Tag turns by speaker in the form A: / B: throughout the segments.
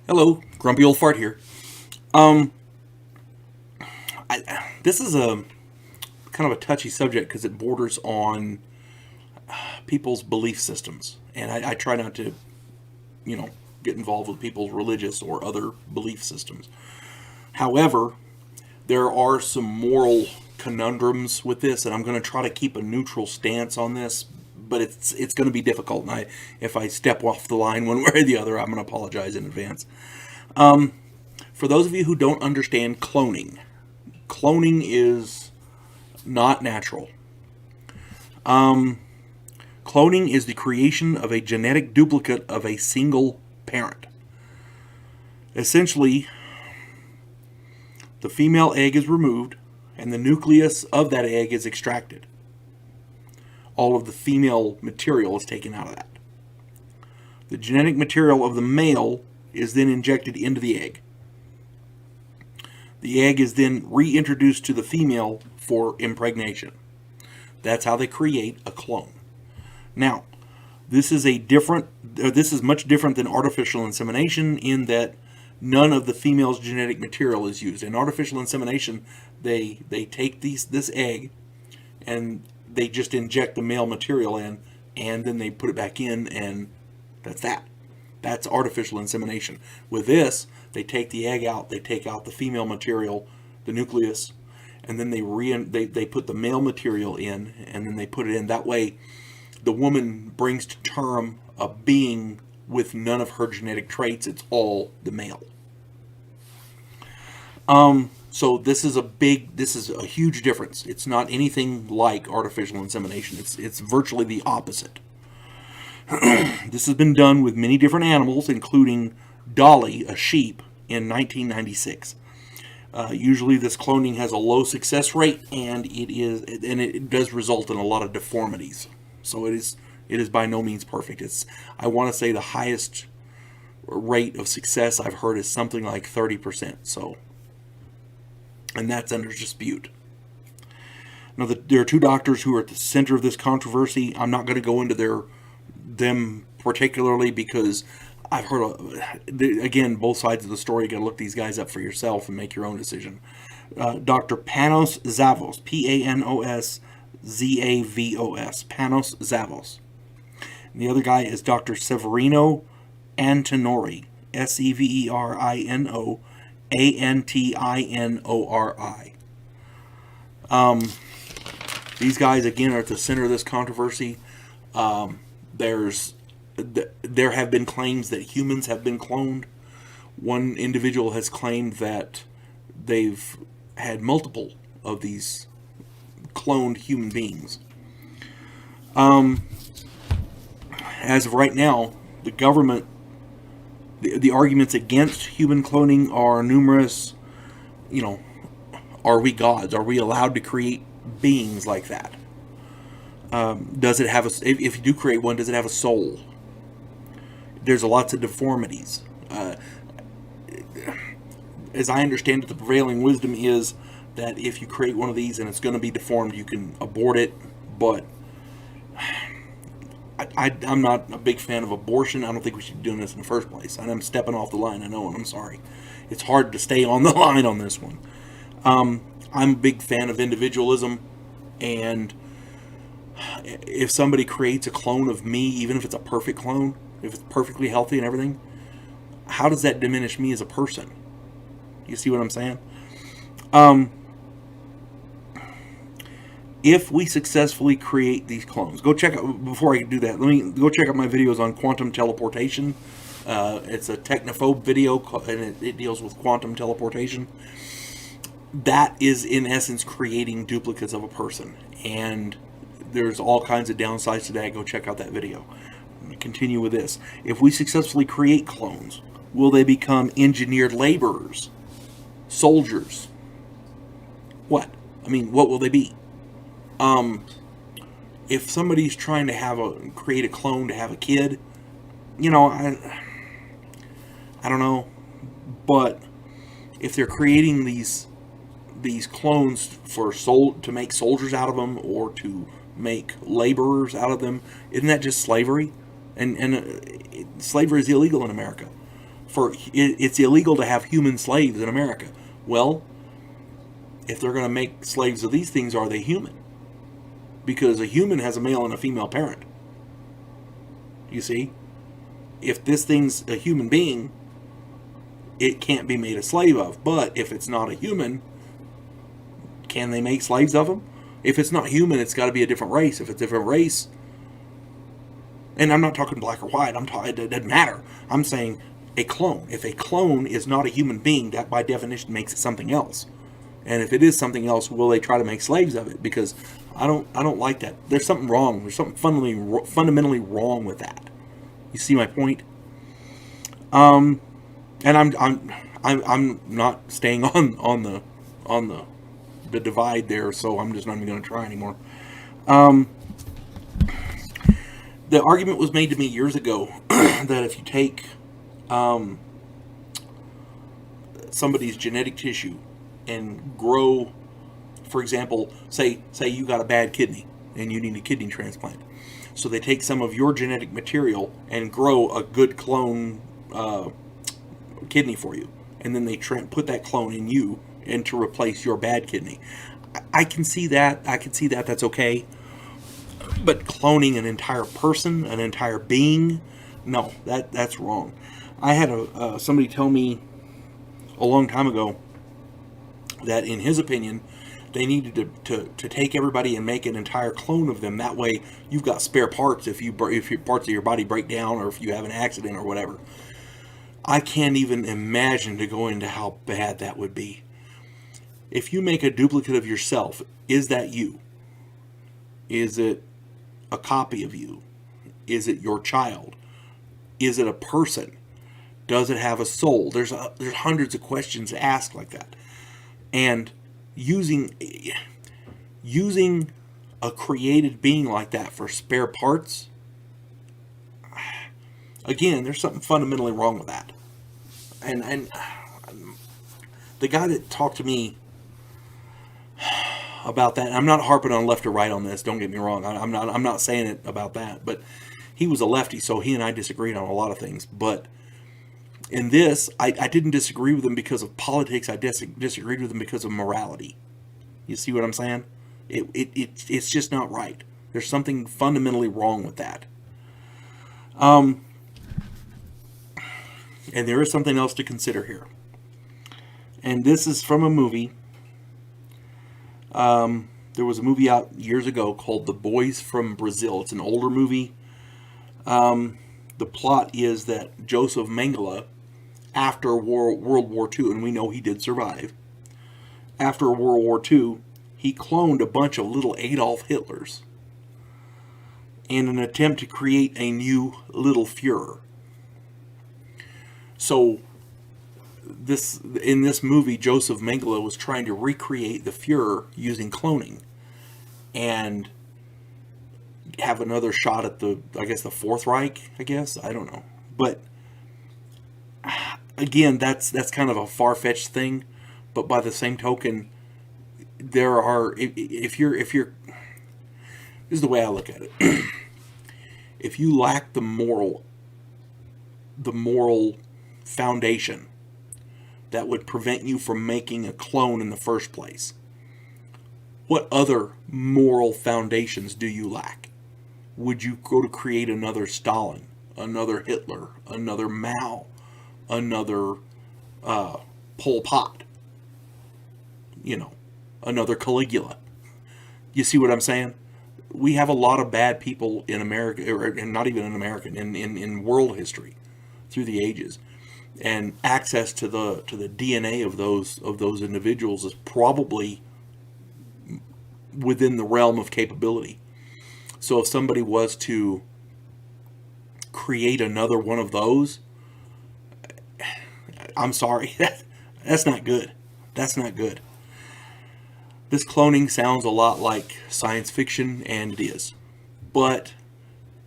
A: Hello, Grumpy Old Fart here. Um, this is a kind of a touchy subject because it borders on people's belief systems, and I try not to, you know, get involved with people's religious or other belief systems. However, there are some moral conundrums with this, and I'm going to try to keep a neutral stance on this. But it's going to be difficult, and if I step off the line one way or the other, I'm going to apologize in advance. For those of you who don't understand cloning, cloning is not natural. Cloning is the creation of a genetic duplicate of a single parent. Essentially, the female egg is removed and the nucleus of that egg is extracted. All of the female material is taken out of that. The genetic material of the male is then injected into the egg. The egg is then reintroduced to the female for impregnation. That's how they create a clone. Now, this is much different than artificial insemination in that none of the female's genetic material is used. In artificial insemination, they take this egg and they just inject the male material in, and then they put it back in, and that's that. That's artificial insemination. With this, they take the egg out, they take out the female material, the nucleus, and then they put the male material in, and then they put it in. That way, the woman brings to term a being with none of her genetic traits. It's all the male. So this is a huge difference. It's not anything like artificial insemination. It's virtually the opposite. This has been done with many different animals, including Dolly, a sheep, in 1996. Usually, this cloning has a low success rate, and it does result in a lot of deformities. So it is by no means perfect. I want to say the highest rate of success I've heard is something like 30%. So. And that's under dispute. Now, there are two doctors who are at the center of this controversy. I'm not going to go into them particularly because I've heard, again, both sides of the story. You got to look these guys up for yourself and make your own decision. Dr. Panos Zavos, Panos Zavos, Panos Zavos. And the other guy is Dr. Severino Antinori, Severino Antinori. These guys, again, are at the center of this controversy. There have been claims that humans have been cloned. One individual has claimed that they've had multiple of these cloned human beings. As of right now, the government, the arguments against human cloning are numerous. You know, are we gods? Are we allowed to create beings like that? Does it have if you do create one, does it have a soul? There's lots of deformities. As I understand it, the prevailing wisdom is that if you create one of these and it's going to be deformed, you can abort it. But I'm not a big fan of abortion. I don't think we should be doing this in the first place. And I'm stepping off the line, I know, and I'm sorry. It's hard to stay on the line on this one. I'm a big fan of individualism, and if somebody creates a clone of me, even if it's a perfect clone, if it's perfectly healthy and everything, how does that diminish me as a person? You see what I'm saying? If we successfully create these clones, before I do that, let me go check out my videos on quantum teleportation. It's a Technophobe video, and it deals with quantum teleportation. That is, in essence, creating duplicates of a person. And there's all kinds of downsides to that. Go check out that video. I'm going to continue with this. If we successfully create clones, will they become engineered laborers? Soldiers? What? I mean, what will they be? If somebody's trying to create a clone to have a kid, you know, I don't know, but if they're creating these clones to make soldiers out of them or to make laborers out of them, isn't that just slavery? And slavery is illegal in America. it's illegal to have human slaves in America. Well, if they're going to make slaves of these things, are they human? Because a human has a male and a female parent. You see? If this thing's a human being, it can't be made a slave of. But if it's not a human, can they make slaves of them? If it's not human, it's got to be a different race. If it's a different race, and I'm not talking black or white, it doesn't matter. I'm saying a clone. If a clone is not a human being, that by definition makes it something else. And if it is something else, will they try to make slaves of it? Because I don't like that. There's something wrong. There's something fundamentally wrong with that. You see my point? And I'm not staying on the divide there, so I'm just not even going to try anymore. The argument was made to me years ago that if you take somebody's genetic tissue and grow, for example, say you got a bad kidney and you need a kidney transplant. So they take some of your genetic material and grow a good clone kidney for you. And then they put that clone in you and to replace your bad kidney. I can see that. That's okay. But cloning an entire person, an entire being, no, that's wrong. I had somebody tell me a long time ago that in his opinion, they needed to take everybody and make an entire clone of them. That way, you've got spare parts if your parts of your body break down or if you have an accident or whatever. I can't even imagine to go into how bad that would be. If you make a duplicate of yourself, is that you? Is it a copy of you? Is it your child? Is it a person? Does it have a soul? There's hundreds of questions to ask like that. And using a created being like that for spare parts, again, there's something fundamentally wrong with that. And the guy that talked to me about that, I'm not harping on left or right on this, don't get me wrong, I'm not saying it about that, but he was a lefty, so he and I disagreed on a lot of things. But in this, I didn't disagree with him because of politics. I disagreed with him because of morality. You see what I'm saying? It's just not right. There's something fundamentally wrong with that. And there is something else to consider here. And this is from a movie. There was a movie out years ago called The Boys from Brazil. It's an older movie. The plot is that Joseph Mengele, after World War II, and we know he did survive, after World War II, he cloned a bunch of little Adolf Hitlers in an attempt to create a new little Fuhrer. So, in this movie, Joseph Mengele was trying to recreate the Fuhrer using cloning, and have another shot at the Fourth Reich, I don't know. But again, that's kind of a far-fetched thing. But by the same token, there are, if you're this is the way I look at it. If you lack the moral foundation that would prevent you from making a clone in the first place, what other moral foundations do you lack? Would you go to create another Stalin, another Hitler, another Mao, another Pol Pot, another Caligula? You see what I'm saying? We have a lot of bad people in America, and not even in America, in world history through the ages. And access to the DNA of those individuals is probably within the realm of capability. So if somebody was to create another one of those, I'm sorry, that's not good. That's not good. This cloning sounds a lot like science fiction, and it is. But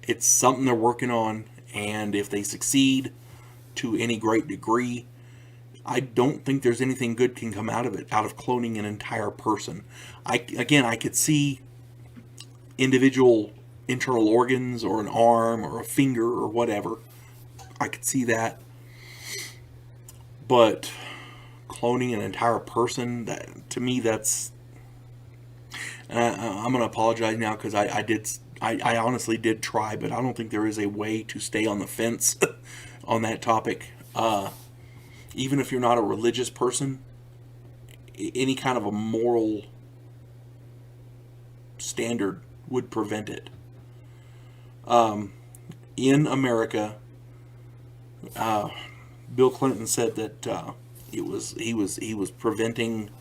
A: it's something they're working on, and if they succeed to any great degree, I don't think there's anything good can come out of it, out of cloning an entire person. I could see individual internal organs or an arm or a finger or whatever. I could see that. But cloning an entire person, that to me, that's. I'm going to apologize now because I honestly did try, but I don't think there is a way to stay on the fence on that topic. Even if you're not a religious person, any kind of a moral standard would prevent it. In America, Bill Clinton said that he was preventing.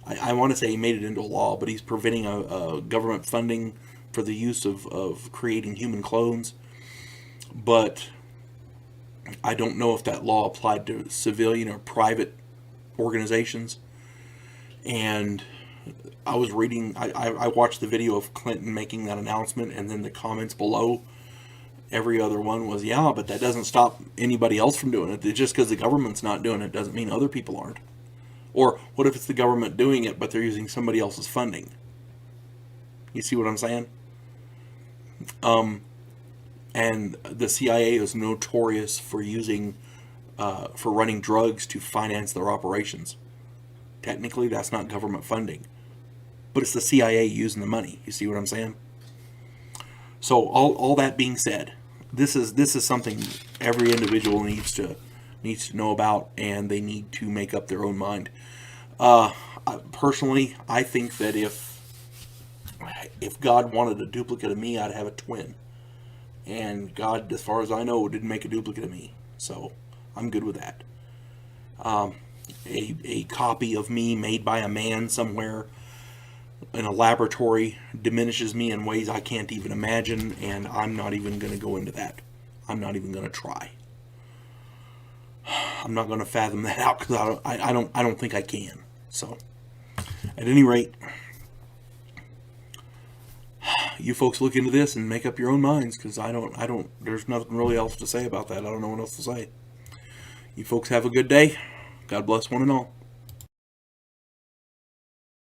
A: I want to say he made it into law, but he's preventing a government funding for the use of creating human clones. But I don't know if that law applied to civilian or private organizations. And I was reading, I watched the video of Clinton making that announcement, and then the comments below, every other one was, yeah, but that doesn't stop anybody else from doing it. Just because the government's not doing it doesn't mean other people aren't. Or what if it's the government doing it, but they're using somebody else's funding? You see what I'm saying? And the CIA is notorious for for running drugs to finance their operations. Technically, that's not government funding, but it's the CIA using the money. You see what I'm saying? So all that being said, this is something every individual needs to know about, and they need to make up their own mind. Personally, I think that if God wanted a duplicate of me, I'd have a twin. And God, as far as I know, didn't make a duplicate of me. So I'm good with that. A copy of me made by a man somewhere in a laboratory diminishes me in ways I can't even imagine, and I'm not even going to go into that. I'm not even going to try. I'm not going to fathom that out because I don't think I can. So, at any rate, you folks look into this and make up your own minds, because I don't. There's nothing really else to say about that. I don't know what else to say. You folks have a good day. God bless one and all.